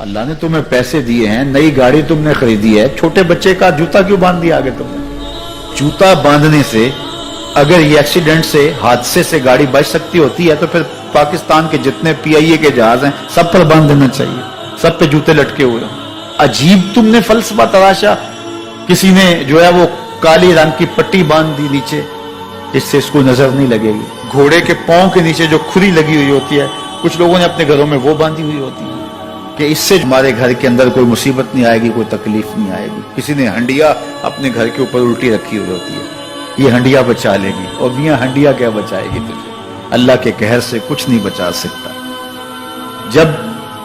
اللہ نے تمہیں پیسے دیے ہیں, نئی گاڑی تم نے خریدی ہے, چھوٹے بچے کا جوتا کیوں باندھ دیا آگے تم نے؟ جوتا باندھنے سے اگر یہ ایکسیڈنٹ سے, حادثے سے گاڑی بچ سکتی ہوتی ہے تو پھر پاکستان کے جتنے پی آئی اے کے جہاز ہیں سب پر باندھ دینا چاہیے, سب پہ جوتے لٹکے ہوئے ہوں. عجیب تم نے فلسفہ تراشا. کسی نے جو ہے وہ کالی رنگ کی پٹی باندھ دی نیچے, اس سے اس کو نظر نہیں لگے گی. گھوڑے کے پاؤں کے نیچے جو کھری لگی ہوئی ہوتی ہے, کچھ لوگوں نے اپنے گھروں میں وہ باندھی ہوئی ہوتی ہے کہ اس سے ہمارے گھر کے اندر کوئی مصیبت نہیں آئے گی, کوئی تکلیف نہیں آئے گی. کسی نے ہنڈیا اپنے گھر کے اوپر الٹی رکھی ہوئی ہوتی ہے, یہ ہنڈیا بچا لے گی. اور میاں ہنڈیا کیا بچائے گی تجھے؟ اللہ کے قہر سے کچھ نہیں بچا سکتا. جب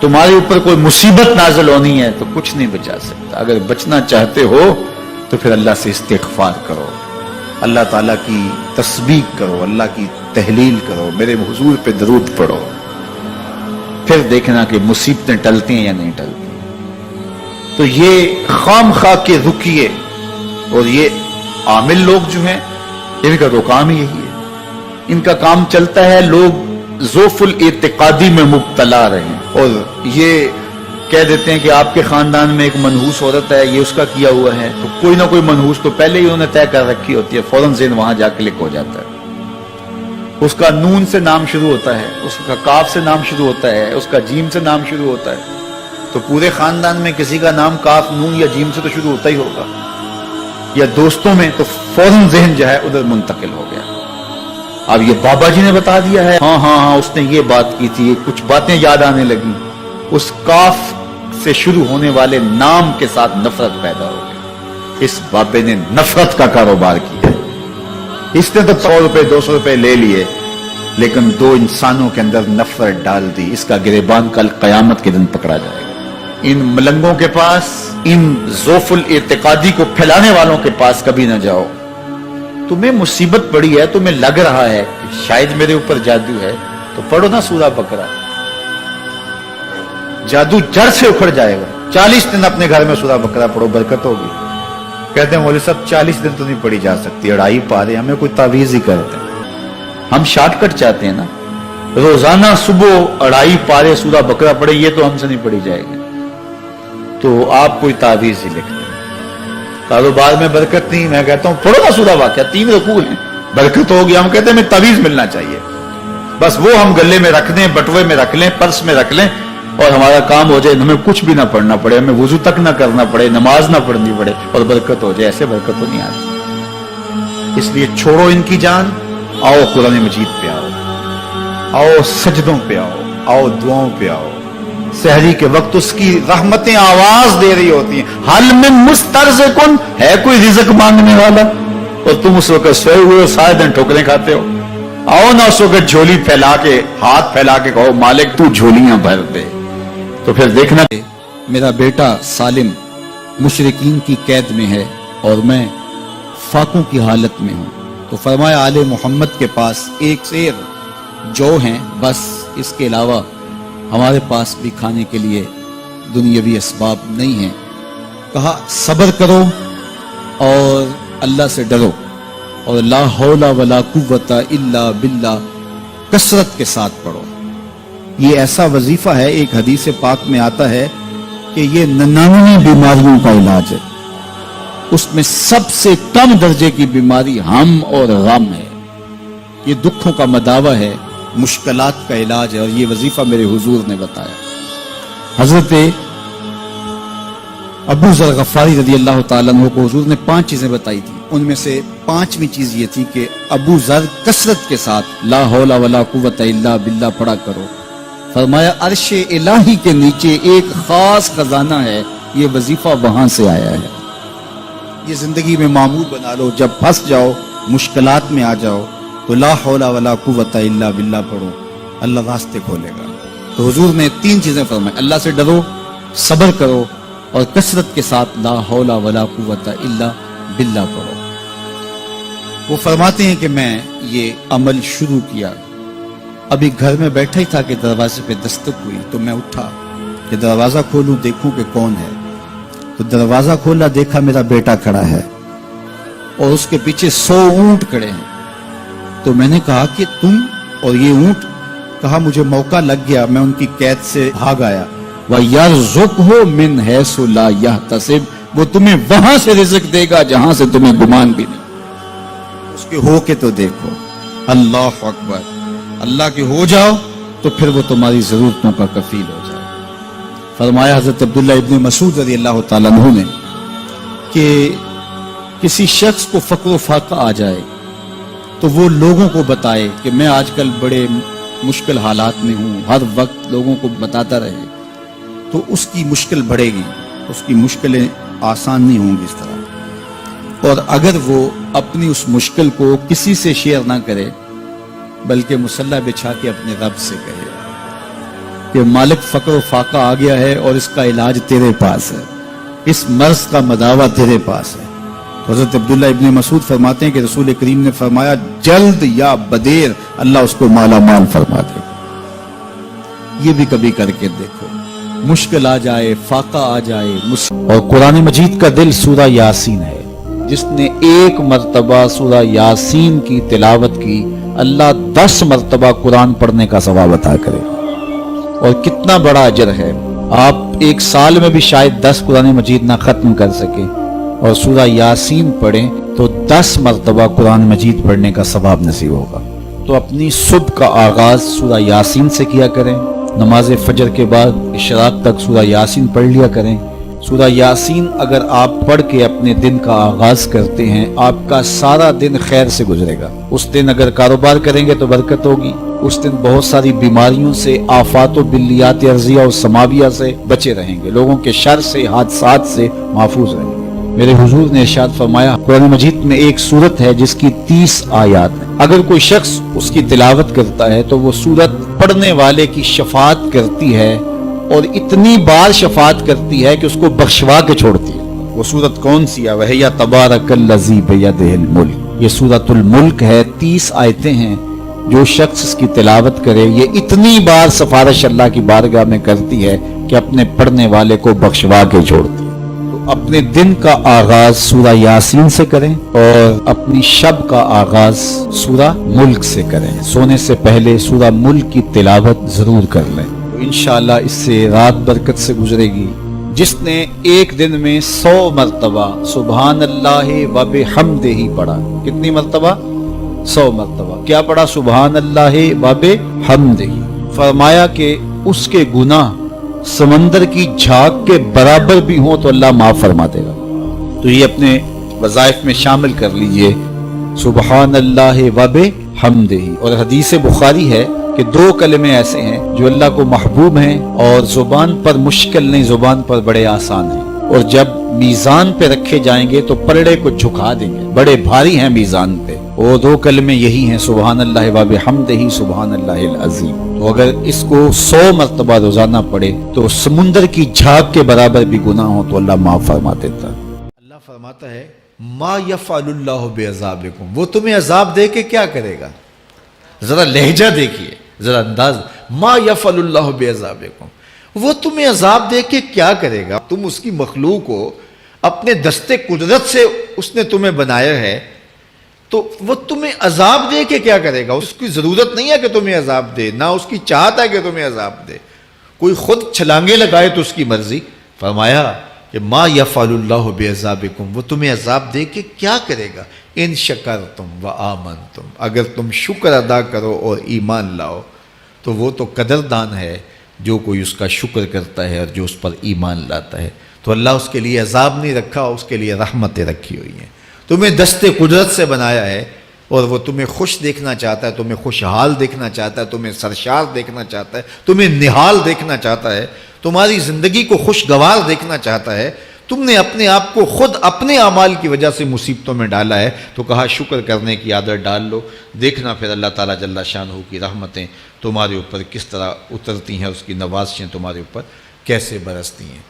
تمہارے اوپر کوئی مصیبت نازل ہونی ہے تو کچھ نہیں بچا سکتا. اگر بچنا چاہتے ہو تو پھر اللہ سے استغفار کرو, اللہ تعالیٰ کی تسبیح کرو, اللہ کی تحلیل کرو, میرے حضور پہ درود پڑھو, پھر دیکھنا کہ مصیبتیں ٹلتی ہیں یا نہیں ٹلتی. تو یہ خام خواہ کے رکیے اور یہ عامل لوگ جو ہیں ان کا تو کام ہی یہی ہے. ان کا کام چلتا ہے لوگ ذوف الاعتقادی میں مبتلا رہے اور یہ کہہ دیتے ہیں کہ آپ کے خاندان میں ایک منحوس عورت ہے, یہ اس کا کیا ہوا ہے, تو کوئی نہ کوئی منحوس تو پہلے ہی انہوں نے طے کر رکھی ہوتی ہے, فوراً ذہن وہاں جا کے لکھ ہو جاتا ہے. اس کا نون سے نام شروع ہوتا ہے, اس کا کاف سے نام شروع ہوتا ہے, اس کا جیم سے نام شروع ہوتا ہے, تو پورے خاندان میں کسی کا نام کاف, نون یا جیم سے تو شروع ہوتا ہی ہوگا, یا دوستوں میں, تو فوراً ذہن جو ہے ادھر منتقل ہو گیا. اب یہ بابا جی نے بتا دیا ہے, ہاں اس نے یہ بات کی تھی, کچھ باتیں یاد آنے لگی. اس کاف سے شروع ہونے والے نام کے ساتھ نفرت پیدا ہو گئی. اس بابے نے نفرت کا کاروبار کیا. اس نے تو 100 روپے 200 روپے لے لیے, لیکن دو انسانوں کے اندر نفرت ڈال دی. اس کا گریبان کل قیامت کے دن پکڑا جائے گا. ان ملنگوں کے پاس, ان ذوف الاعتقادی کو پھیلانے والوں کے پاس کبھی نہ جاؤ. تمہیں مصیبت پڑی ہے, تمہیں لگ رہا ہے کہ شاید میرے اوپر جادو ہے, تو پڑھو نا سورہ بقرہ, جادو جڑ سے اکھڑ جائے گا. 40 دن اپنے گھر میں سورہ بقرہ پڑھو, برکت ہوگی. کہتے ہیں مولوی صاحب 40 دن تو نہیں پڑھی جا سکتی, 2.5 پارے, ہمیں کوئی تعویذ ہی کرتے ہیں. ہم شارٹ کٹ چاہتے ہیں نا, روزانہ صبح 2.5 پارے سورہ بقرہ پڑھے, یہ تو ہم سے نہیں پڑھی جائے گی. تو آپ کوئی تعویذ ہی لکھ لیں. کاروبار میں برکت نہیں, میں کہتا ہوں پڑھو نا سورہ واقعہ, 3 رکوع ہیں, برکت ہوگی. ہم کہتے ہیں ہمیں تعویذ ملنا چاہیے, بس وہ ہم گلے میں رکھ دیں, بٹوے میں رکھ لیں, پرس میں رکھ لیں, اور ہمارا کام ہو جائے, ہمیں کچھ بھی نہ پڑھنا پڑے, ہمیں وضو تک نہ کرنا پڑے, نماز نہ پڑھنی پڑے, اور برکت ہو جائے. ایسے برکت تو نہیں آتی. اس لیے چھوڑو ان کی جان, آؤ قرآن مجید پہ آؤ, آؤ سجدوں پہ آؤ, آؤ دعاؤں پہ آؤ. سحری کے وقت اس کی رحمتیں آواز دے رہی ہوتی ہیں, حل من مسترزقن, ہے کوئی رزق مانگنے والا, اور تم اس وقت سوئے ہوئے ہو, سارے دن ٹھوکریں کھاتے ہو. آؤ نہ اس وقت جھولی پھیلا کے, ہاتھ پھیلا کے کہو مالک تو جھولیاں بھر دے. تو پھر دیکھنا میرا بیٹا سالم مشرکین کی قید میں ہے اور میں فاقوں کی حالت میں ہوں. تو فرمایا آل محمد کے پاس ایک سیر جو ہیں, بس اس کے علاوہ ہمارے پاس بھی کھانے کے لیے دنیاوی اسباب نہیں ہیں. کہا صبر کرو اور اللہ سے ڈرو, اور لا حول ولا قوت الا باللہ کثرت کے ساتھ پڑھو. یہ ایسا وظیفہ ہے, ایک حدیث پاک میں آتا ہے کہ یہ 99 بیماریوں کا علاج ہے. اس میں سب سے کم درجے کی بیماری ہم اور غم ہے. یہ دکھوں کا مداوع ہے, مشکلات کا علاج ہے, اور یہ وظیفہ میرے حضور نے بتایا. حضرت ابو ذر غفاری رضی اللہ تعالیٰ عنہ کو حضور نے 5 چیزیں بتائی تھی. ان میں سے 5ویں چیز یہ تھی کہ ابو ذر کثرت کے ساتھ لا حول ولا قوت الا باللہ پڑھا کرو. فرمایا عرش الہی کے نیچے ایک خاص خزانہ ہے, یہ وظیفہ وہاں سے آیا ہے. یہ زندگی میں معمول بنا لو, جب پھنس جاؤ, مشکلات میں آ جاؤ, تو لا حول ولا قوت الا باللہ پڑھو, اللہ راستے کھولے گا. تو حضور نے 3 چیزیں فرمائی, اللہ سے ڈرو, صبر کرو, اور کثرت کے ساتھ لا حول ولا قوت الا باللہ پڑھو. وہ فرماتے ہیں کہ میں یہ عمل شروع کیا, ابھی گھر میں بیٹھا ہی تھا کہ دروازے پہ دستک ہوئی. تو میں اٹھا کہ دروازہ کھولوں, دیکھوں کہ کون ہے. تو دروازہ کھولا, دیکھا میرا بیٹا کھڑا ہے اور اس کے پیچھے 100 اونٹ کھڑے ہیں. تو میں نے کہا کہ تم اور یہ اونٹ؟ کہا مجھے موقع لگ گیا, میں ان کی قید سے بھاگ آیا. وَيَرْزُقْهُ مِنْ حَيْثُ لَا يَحْتَسِبُ، وہ تمہیں وہاں سے رزق دے گا جہاں سے تمہیں گمان بھی نہیں۔ اس کے ہو کے تو دیکھو، اللہ اکبر، اللہ کے ہو جاؤ تو پھر وہ تمہاری ضرورتوں کا کفیل ہو جائے۔ فرمایا حضرت عبداللہ ابن مسعود رضی اللہ تعالیٰ عنہ نے کہ کسی شخص کو فقر و فاقہ آ جائے تو وہ لوگوں کو بتائے کہ میں آج کل بڑے مشکل حالات میں ہوں، ہر وقت لوگوں کو بتاتا رہے تو اس کی مشکل بڑھے گی، اس کی مشکلیں آسان نہیں ہوں گی اس طرح۔ اور اگر وہ اپنی اس مشکل کو کسی سے شیئر نہ کرے بلکہ مصلی بچھا کے اپنے رب سے کہے کہ مالک فقر و فاقہ آ گیا ہے اور اس کا علاج تیرے پاس ہے، اس مرض کا مداوع تیرے پاس ہے۔ حضرت عبداللہ ابن مسعود فرماتے ہیں کہ رسول کریم نے فرمایا جلد یا بدیر اللہ اس کو مالا مال فرما دے گا۔ یہ بھی کبھی کر کے دیکھو، مشکل آ جائے، فاقہ آ جائے۔ اور قرآن مجید کا دل سورہ یاسین ہے، جس نے ایک مرتبہ سورہ یاسین کی تلاوت کی اللہ 10 مرتبہ قرآن پڑھنے کا ثواب عطا کرے۔ اور کتنا بڑا اجر ہے، آپ ایک سال میں بھی شاید 10 قرآن مجید نہ ختم کر سکے اور سورہ یاسین پڑھیں تو 10 مرتبہ قرآن مجید پڑھنے کا ثواب نصیب ہوگا۔ تو اپنی صبح کا آغاز سورہ یاسین سے کیا کریں، نماز فجر کے بعد اشراق تک سورہ یاسین پڑھ لیا کریں۔ سورہ یاسین اگر آپ پڑھ کے اپنے دن کا آغاز کرتے ہیں، آپ کا سارا دن خیر سے گزرے گا۔ اس دن اگر کاروبار کریں گے تو برکت ہوگی، اس دن بہت ساری بیماریوں سے، آفات و بلیات ارضیہ و سماویہ سے بچے رہیں گے، لوگوں کے شر سے، حادثات سے محفوظ رہیں گے۔ میرے حضور نے ارشاد فرمایا قرآن مجید میں ایک سورت ہے جس کی 30 آیات ہیں، اگر کوئی شخص اس کی تلاوت کرتا ہے تو وہ سورت پڑھنے والے کی شفاعت کرتی ہے، اور اتنی بار شفاعت کرتی ہے کہ اس کو بخشوا کے چھوڑتی ہے۔ وہ سورت کون سی ہے؟ وَهِيَ تَبَارَكَ الَّذِي بِيَدِهِ الْمُلْكُ، یہ سورۃ الملک ہے، 30 آیتیں ہیں۔ جو شخص اس کی تلاوت کرے یہ اتنی بار سفارش اللہ کی بارگاہ میں کرتی ہے کہ اپنے پڑھنے والے کو بخشوا کے چھوڑتی ہے۔ تو اپنے دن کا آغاز سورہ یاسین سے کریں اور اپنی شب کا آغاز سورہ ملک سے کریں۔ سونے سے پہلے سورہ ملک کی تلاوت ضرور کر لیں، تو انشاءاللہ اس سے رات برکت سے گزرے گی۔ جس نے ایک دن میں 100 مرتبہ سبحان اللہ و بحمدہ پڑھا، کتنی مرتبہ؟ 100 مرتبہ کیا پڑھا؟ سبحان اللہ و بحمدہ، فرمایا کہ اس کے گناہ سمندر کی جھاگ کے برابر بھی ہوں تو اللہ معاف فرما دے گا۔ تو یہ اپنے وظائف میں شامل کر لیجئے، سبحان اللہ و بحمدہ۔ اور حدیث بخاری ہے کہ 2 کلمے ایسے ہیں جو اللہ کو محبوب ہیں اور زبان پر مشکل نہیں، زبان پر بڑے آسان ہیں، اور جب میزان پہ رکھے جائیں گے تو پلڑے کو جھکا دیں گے، بڑے بھاری ہیں میزان پہ۔ وہ 2 کلمے یہی ہیں، سبحان اللہ و بحمدہ، سبحان اللہ العظیم۔ تو اگر اس کو 100 مرتبہ روزانہ پڑھے تو سمندر کی جھاگ کے برابر بھی گناہ ہو تو اللہ معاف فرما دیتا ہے۔ اللہ فرماتا ہے ما یفعل اللہ بعذابکم، وہ تمہیں عذاب دے کے کیا کرے گا؟ ذرا لہجہ دیکھیے، ذرا انداز، ما یفعل اللہ بعذابکم، وہ تمہیں عذاب دے کے کیا کرے گا؟ تم اس کی مخلوق ہو، اپنے دستے قدرت سے اس نے تمہیں بنایا ہے، تو وہ تمہیں عذاب دے کے کیا کرے گا؟ اس کی ضرورت نہیں ہے کہ تمہیں عذاب دے، نہ اس کی چاہت ہے کہ تمہیں عذاب دے، کوئی خود چھلانگے لگائے تو اس کی مرضی۔ فرمایا کہ ما یفعل اللہ بعذابکم، وہ تمہیں عذاب دے کے کیا کرے گا؟ ان شکرتم و آمنتم، اگر تم شکر ادا کرو اور ایمان لاؤ تو وہ تو قدردان ہے جو کوئی اس کا شکر کرتا ہے اور جو اس پر ایمان لاتا ہے۔ تو اللہ اس کے لیے عذاب نہیں رکھا، اس کے لیے رحمتیں رکھی ہوئی ہیں۔ تمہیں دستے قدرت سے بنایا ہے اور وہ تمہیں خوش دیکھنا چاہتا ہے، تمہیں خوشحال دیکھنا چاہتا ہے، تمہیں سرشار دیکھنا چاہتا ہے، تمہیں نہال دیکھنا چاہتا ہے، تمہاری زندگی کو خوشگوار دیکھنا چاہتا ہے۔ تم نے اپنے آپ کو خود اپنے اعمال کی وجہ سے مصیبتوں میں ڈالا ہے، تو کہا شکر کرنے کی عادت ڈال لو، دیکھنا پھر اللہ تعالیٰ جل شانہ کی رحمتیں تمہارے اوپر کس طرح اترتی ہیں، اس کی نوازشیں تمہارے اوپر کیسے برستی ہیں۔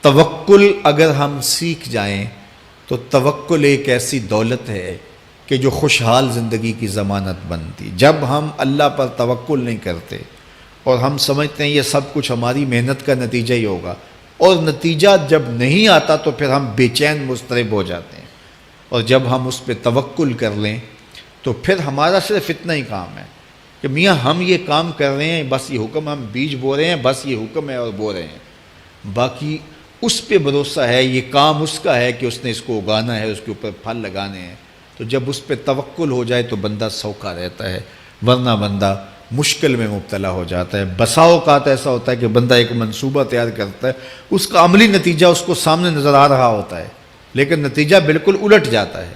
توکل اگر ہم سیکھ جائیں تو توکل ایک ایسی دولت ہے کہ جو خوشحال زندگی کی ضمانت بنتی۔ جب ہم اللہ پر توکل نہیں کرتے اور ہم سمجھتے ہیں یہ سب کچھ ہماری محنت کا نتیجہ ہی ہوگا، اور نتیجہ جب نہیں آتا تو پھر ہم بے چین مضطرب ہو جاتے ہیں، اور جب ہم اس پہ توکل کر لیں تو پھر ہمارا صرف اتنا ہی کام ہے کہ میاں ہم یہ کام کر رہے ہیں، بس یہ حکم، ہم بیج بو رہے ہیں، بس یہ حکم ہے اور بو رہے ہیں۔ باقی اس پہ بھروسہ ہے، یہ کام اس کا ہے کہ اس نے اس کو اگانا ہے، اس کے اوپر پھل لگانے ہیں. تو جب اس پہ توکل ہو جائے تو بندہ سوکھا رہتا ہے، ورنہ بندہ مشکل میں مبتلا ہو جاتا ہے. بسا اوقات ایسا ہوتا ہے کہ بندہ ایک منصوبہ تیار کرتا ہے، اس کا عملی نتیجہ اس کو سامنے نظر آ رہا ہوتا ہے، لیکن نتیجہ بالکل الٹ جاتا ہے.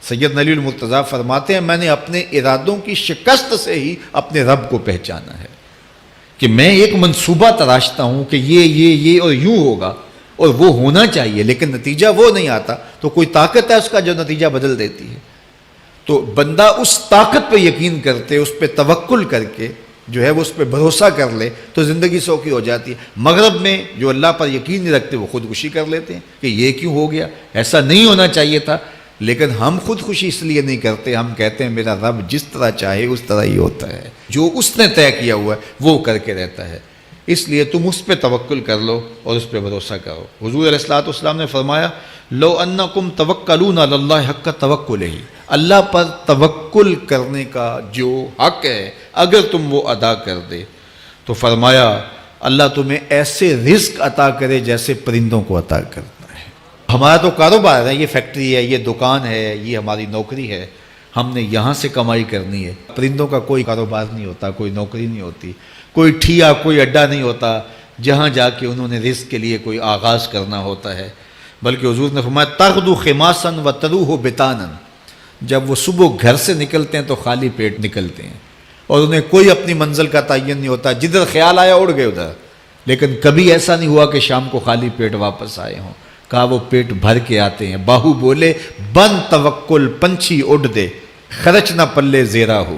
سید علی المرتضیٰ فرماتے ہیں میں نے اپنے ارادوں کی شکست سے ہی اپنے رب کو پہچانا ہے، کہ میں ایک منصوبہ تراشتا ہوں کہ یہ اور یوں ہوگا اور وہ ہونا چاہیے، لیکن نتیجہ وہ نہیں آتا، تو کوئی طاقت ہے اس کا جو نتیجہ بدل دیتی ہے. تو بندہ اس طاقت پہ یقین کرتے، اس پہ توکل کر کے جو ہے وہ اس پہ بھروسہ کر لے تو زندگی سوکھی ہو جاتی ہے. مغرب میں جو اللہ پر یقین نہیں رکھتے وہ خودکشی کر لیتے ہیں کہ یہ کیوں ہو گیا، ایسا نہیں ہونا چاہیے تھا. لیکن ہم خودکشی اس لیے نہیں کرتے، ہم کہتے ہیں میرا رب جس طرح چاہے اس طرح ہی ہوتا ہے، جو اس نے طے کیا ہوا ہے وہ کر کے رہتا ہے. اس لیے تم اس پہ توکل کر لو اور اس پہ بھروسہ کرو. حضور علیہ الصلوۃ والسلام نے فرمایا لو انکم توکلون علی اللہ حق توکلہ، اللہ پر توکل کرنے کا جو حق ہے اگر تم وہ ادا کر دے تو فرمایا اللہ تمہیں ایسے رزق عطا کرے جیسے پرندوں کو عطا کرتا ہے. ہمارا تو کاروبار ہے، یہ فیکٹری ہے، یہ دکان ہے، یہ ہماری نوکری ہے، ہم نے یہاں سے کمائی کرنی ہے. پرندوں کا کوئی کاروبار نہیں ہوتا، کوئی نوکری نہیں ہوتی، کوئی ٹھیا کوئی اڈا نہیں ہوتا جہاں جا کے انہوں نے رزق کے لیے کوئی آغاز کرنا ہوتا ہے. بلکہ حضور نے فرمایا تغدو خماسا وتروح بطانا، جب وہ صبح گھر سے نکلتے ہیں تو خالی پیٹ نکلتے ہیں اور انہیں کوئی اپنی منزل کا تعین نہیں ہوتا، جدھر خیال آیا اڑ گئے ادھر. لیکن کبھی ایسا نہیں ہوا کہ شام کو خالی پیٹ واپس آئے ہوں، کہا وہ پیٹ بھر کے آتے ہیں. باہو بولے بن توکل پنچھی اڑ دے، خرچ نہ پلے زیرا ہو.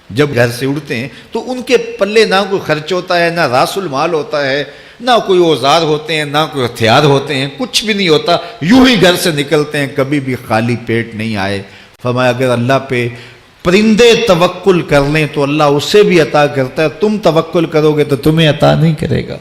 جب گھر سے اڑتے ہیں تو ان کے پلے نہ کوئی خرچ ہوتا ہے، نہ راس المال ہوتا ہے، نہ کوئی اوزار ہوتے ہیں، نہ کوئی ہتھیار ہوتے ہیں، کچھ بھی نہیں ہوتا، یوں ہی گھر سے نکلتے ہیں، کبھی بھی خالی پیٹ نہیں آئے. فرمایا اگر اللہ پہ پرندے توکل کر لیں تو اللہ اسے بھی عطا کرتا ہے، تم توکل کرو گے تو تمہیں عطا نہیں کرے گا.